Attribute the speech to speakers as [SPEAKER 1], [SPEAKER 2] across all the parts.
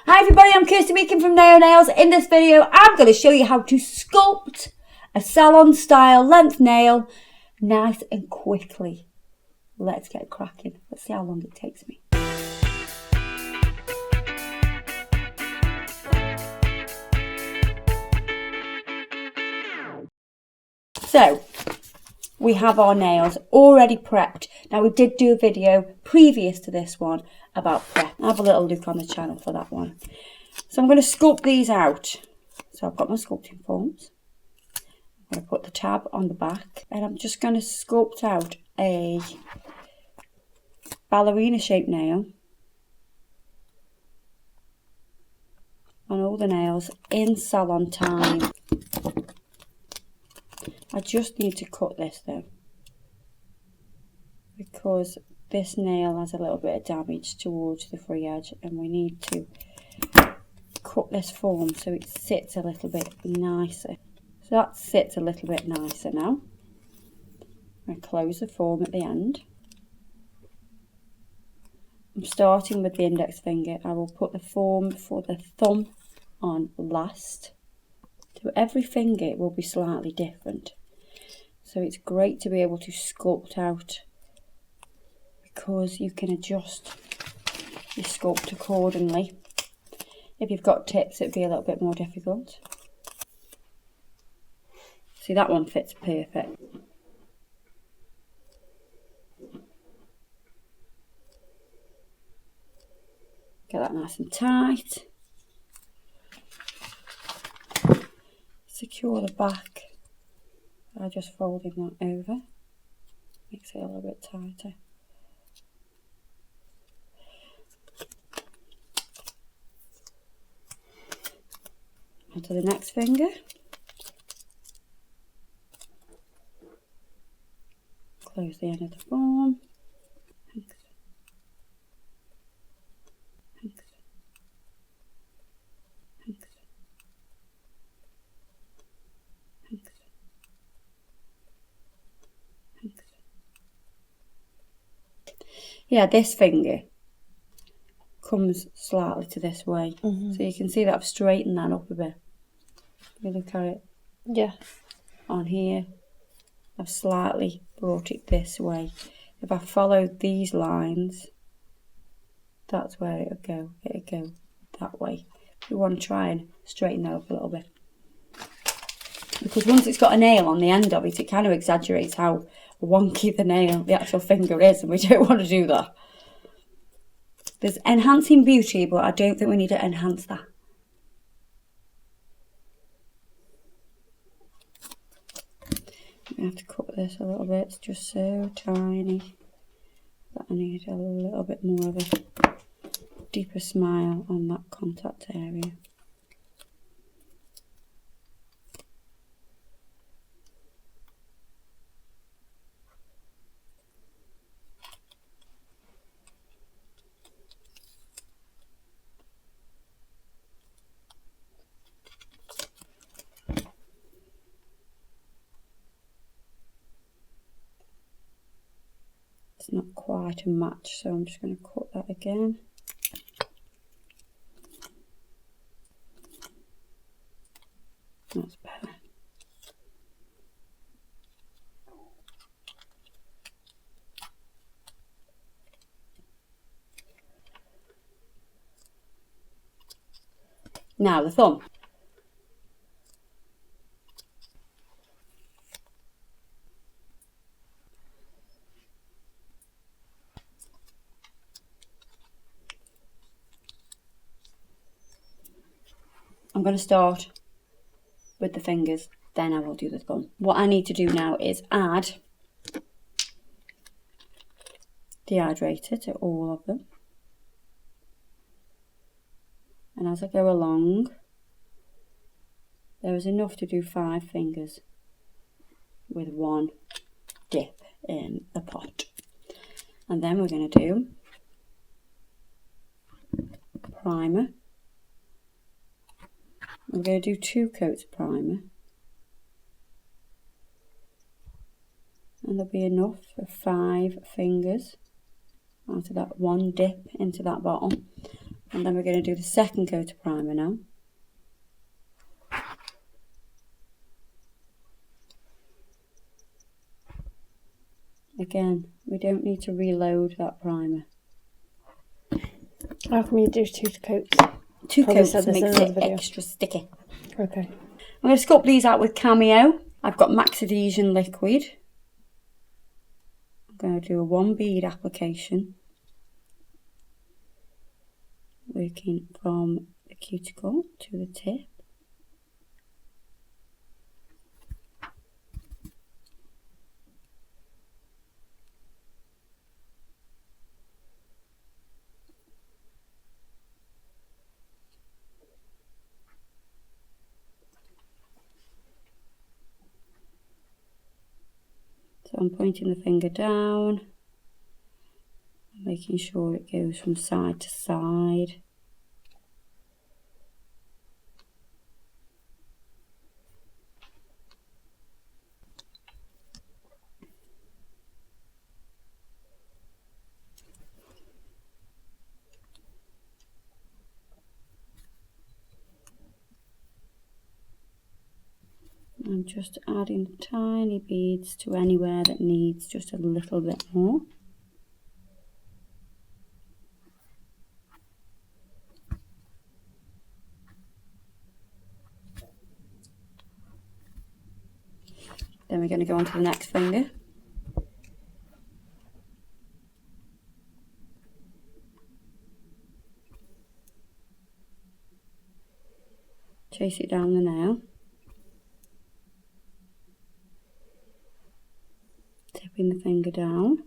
[SPEAKER 1] Hi everybody, I'm Kirsty Meakin from Nayo Nails. In this video, I'm going to show you how to sculpt a salon style length nail nice and quickly. Let's get cracking. Let's see how long it takes me. So, we have our nails already prepped. Now we did do a video previous to this one about prep. Have a little look on the channel for that one. So I'm going to sculpt these out. So I've got my sculpting forms. I'm going to put the tab on the back and I'm just going to sculpt out a ballerina shaped nail on all the nails in salon time. I just need to cut this though, because this nail has a little bit of damage towards the free edge and we need to cut this form so it sits a little bit nicer. So that sits a little bit nicer now. I'm going to close the form at the end. I'm starting with the index finger. I will put the form for the thumb on last. So every finger will be slightly different. So it's great to be able to sculpt out because you can adjust your sculpt accordingly. If you've got tips, it'd be a little bit more difficult. See, that one fits perfect. Get that nice and tight. Secure the back by just folding that over. Makes it a little bit tighter. Onto the next finger. Close the end of the form. Thanks. Thanks. Thanks. Thanks. Thanks. Yeah, this finger comes slightly to this way. So you can see that I've straightened that up a bit. You look at it.
[SPEAKER 2] Yeah.
[SPEAKER 1] On here, I've slightly brought it this way. If I followed these lines, that's where it'll go. It'll go that way. We want to try and straighten that up a little bit. Because once it's got a nail on the end of it, it kind of exaggerates how wonky the actual finger is, and we don't want to do that. There's enhancing beauty, but I don't think we need to enhance that. I have to cut this a little bit. It's just so tiny that I need a little bit more of a deeper smile on that contact area. It's not quite a match, so I'm just going to cut that again. That's better. Now the thumb. I'm going to start with the fingers, then I will do the thumb. What I need to do now is add dehydrator to all of them. And as I go along, there is enough to do 5 fingers with one dip in the pot. And then we're going to do primer. I'm going to do 2 coats of primer. And there'll be enough for 5 fingers out of that one dip into that bottle. And then we're going to do the second coat of primer now. Again, we don't need to reload that primer.
[SPEAKER 2] How can we do 2 coats?
[SPEAKER 1] 2
[SPEAKER 2] Probably
[SPEAKER 1] coats
[SPEAKER 2] said this
[SPEAKER 1] makes
[SPEAKER 2] in
[SPEAKER 1] it
[SPEAKER 2] another video.
[SPEAKER 1] extra sticky.
[SPEAKER 2] Okay.
[SPEAKER 1] I'm going to sculpt these out with Cameo. I've got Max Adhesion liquid. I'm going to do a 1 bead application, working from the cuticle to the tip. So I'm pointing the finger down, making sure it goes from side to side. I'm just adding tiny beads to anywhere that needs just a little bit more. Then we're going to go on to the next finger. Chase it down the nail. Tipping the finger down.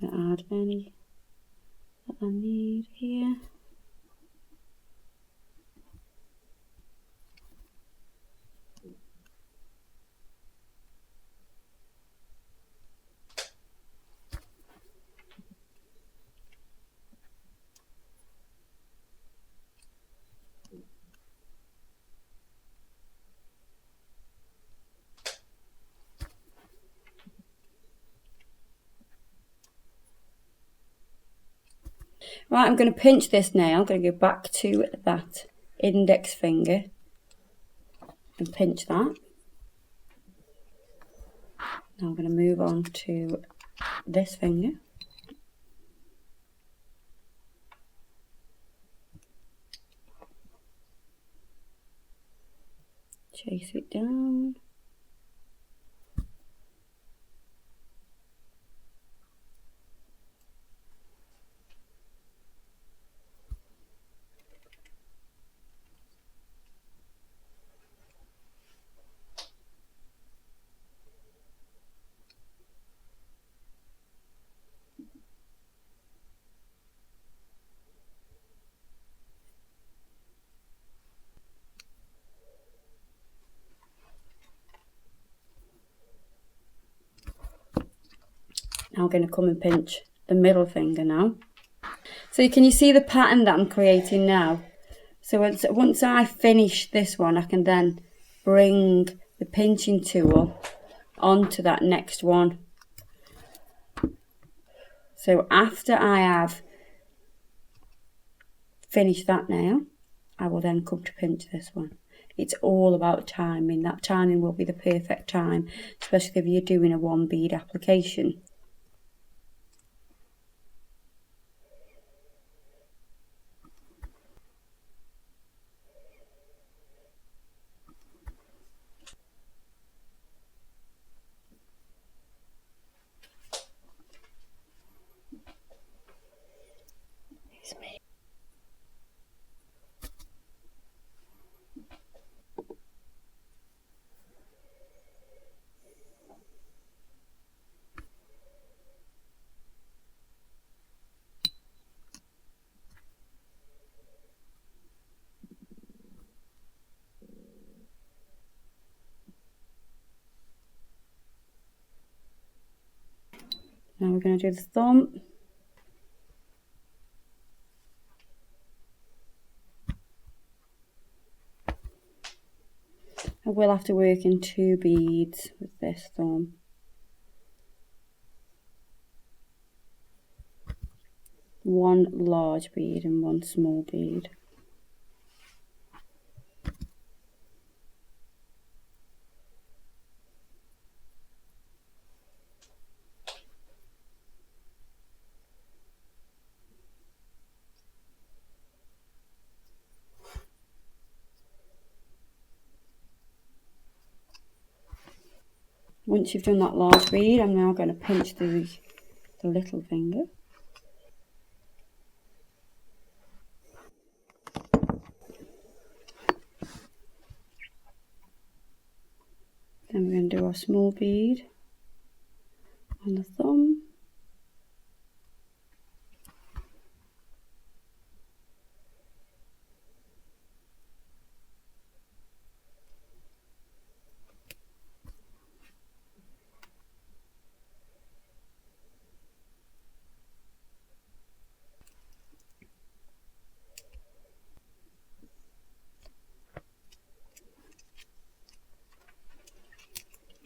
[SPEAKER 1] Add any that I need here. Right, I'm going to pinch this nail. I'm going to go back to that index finger and pinch that. Now I'm going to move on to this finger. Chase it down. Now I'm going to come and pinch the middle finger now. So can you see the pattern that I'm creating now? So once I finish this one, I can then bring the pinching tool onto that next one. So after I have finished that nail, I will then come to pinch this one. It's all about timing. That timing will be the perfect time, especially if you're doing a 1 bead application. Now we're going to do the thumb. I will have to work in 2 beads with this thumb. One large bead and 1 small bead. Once you've done that large bead, I'm now going to pinch the little finger. Then we're going to do our small bead on the thumb.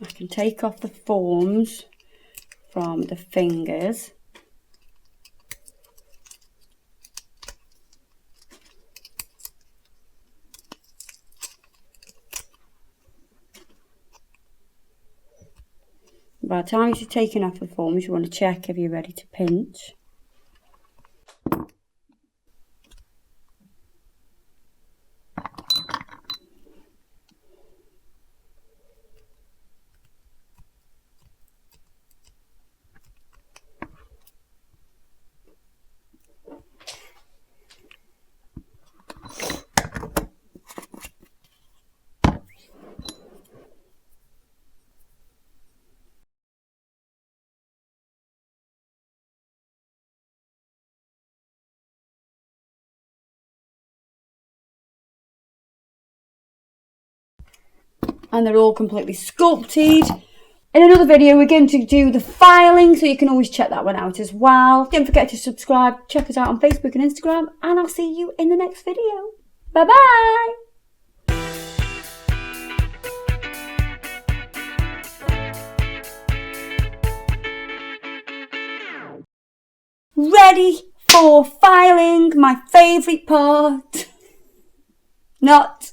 [SPEAKER 1] I can take off the forms from the fingers. By the time you've taken off the forms, you want to check if you're ready to pinch. And they're all completely sculpted. In another video, we're going to do the filing, so you can always check that one out as well. Don't forget to subscribe, check us out on Facebook and Instagram, and I'll see you in the next video. Bye-bye! Ready for filing, my favourite part. Not.